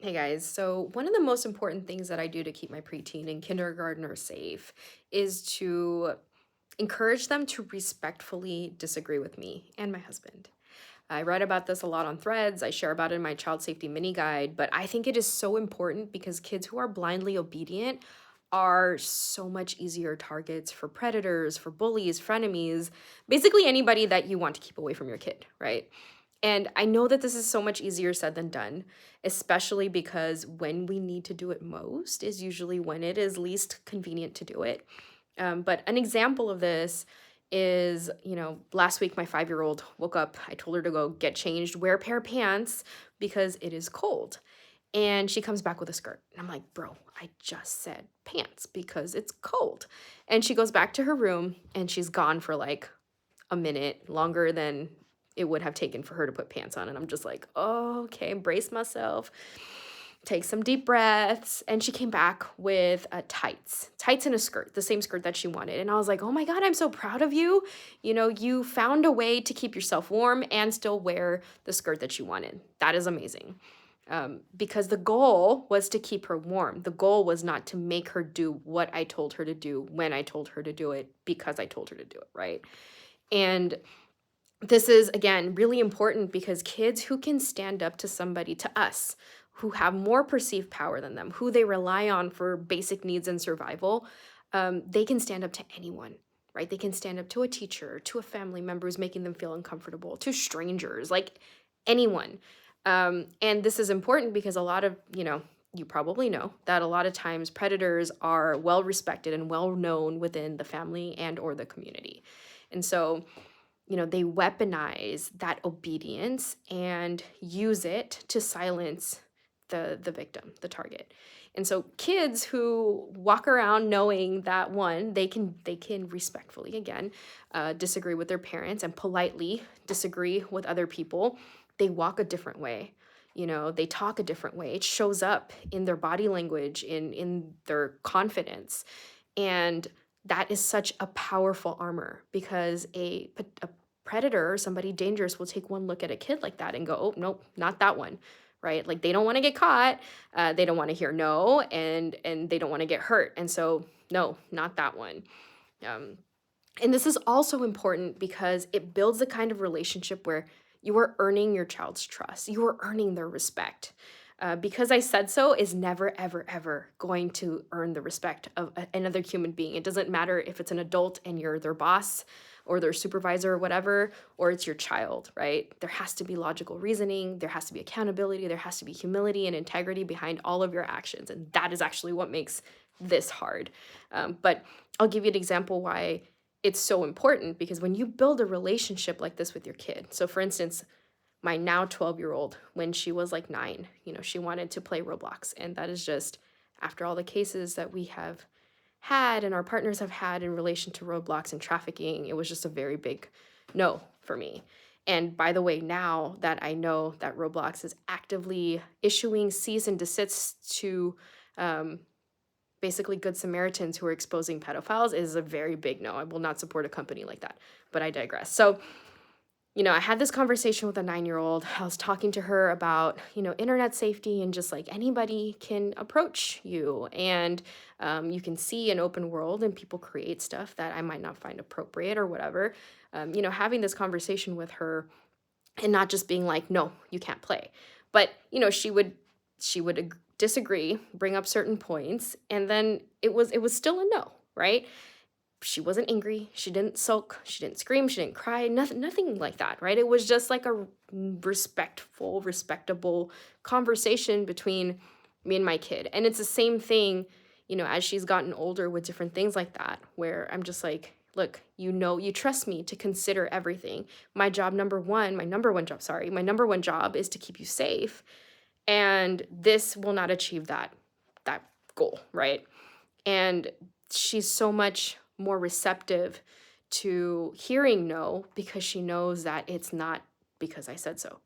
Hey guys, so one of the most important things that I do to keep my preteen and kindergartner safe is to encourage them to respectfully disagree with me and my husband. I write about this a lot on threads, I share about it in my child safety mini guide, but I think it is so important because kids who are blindly obedient are so much easier targets for predators, for bullies, frenemies, basically anybody that you want to keep away from your kid, right? And I know that this is so much easier said than done, especially because when we need to do it most is usually when it is least convenient to do it. But an example of this is, last week my 5-year-old woke up. I told her to go get changed, wear a pair of pants because it is cold. And she comes back with a skirt. And I'm like, bro, I just said pants because it's cold. And she goes back to her room and she's gone for like a minute longer than it would have taken for her to put pants on. And I'm just like, oh, okay, brace myself, take some deep breaths. And she came back with tights and a skirt, the same skirt that she wanted. And I was like, oh my God, I'm so proud of you. You found a way to keep yourself warm and still wear the skirt that you wanted. That is amazing. Because the goal was to keep her warm. The goal was not to make her do what I told her to do when I told her to do it because I told her to do it, right? And this is, again, really important because kids who can stand up to somebody, to us, who have more perceived power than them, who they rely on for basic needs and survival, they can stand up to anyone, right? They can stand up to a teacher, to a family member who's making them feel uncomfortable, to strangers, like anyone. And this is important because a lot of, you probably know that a lot of times predators are well respected and well known within the family and or the community. And so they weaponize that obedience and use it to silence the victim, the target. And so kids who walk around knowing that one, they can respectfully again disagree with their parents and politely disagree with other people. They walk a different way. They talk a different way. It shows up in their body language, in their confidence. And that is such a powerful armor because a predator or somebody dangerous will take one look at a kid like that and go, oh, nope, not that one, right? Like they don't want to get caught. They don't want to hear no, and they don't want to get hurt. And so, no, not that one. Um, and this is also important because it builds the kind of relationship where you are earning your child's trust. You are earning their respect. Because I said so is never, ever, ever going to earn the respect of another human being. It doesn't matter if it's an adult and you're their boss or their supervisor or whatever, or it's your child, right? There has to be logical reasoning, there has to be accountability, there has to be humility and integrity behind all of your actions. And that is actually what makes this hard. But I'll give you an example why it's so important because when you build a relationship like this with your kid, so for instance, my now 12-year-old, when she was like 9, she wanted to play Roblox. And that is just, after all the cases that we have had and our partners have had in relation to Roblox and trafficking, it was just a very big no for me. And by the way, now that I know that Roblox is actively issuing cease and desists to um, basically Good Samaritans who are exposing pedophiles is a very big no. I will not support a company like that, but I digress. So, I had this conversation with a 9-year-old. I was talking to her about, internet safety and just like anybody can approach you. And you can see an open world and people create stuff that I might not find appropriate or whatever. Having this conversation with her and not just being like, no, you can't play. But, she would disagree, bring up certain points, and then it was still a no, right? She wasn't angry, she didn't sulk, she didn't scream, she didn't cry, nothing like that, right? It was just like a respectful, respectable conversation between me and my kid. And it's the same thing, as she's gotten older with different things like that, where I'm just like, look, you trust me to consider everything. My number one job is to keep you safe. And this will not achieve that goal, right? And she's so much more receptive to hearing no because she knows that it's not because I said so.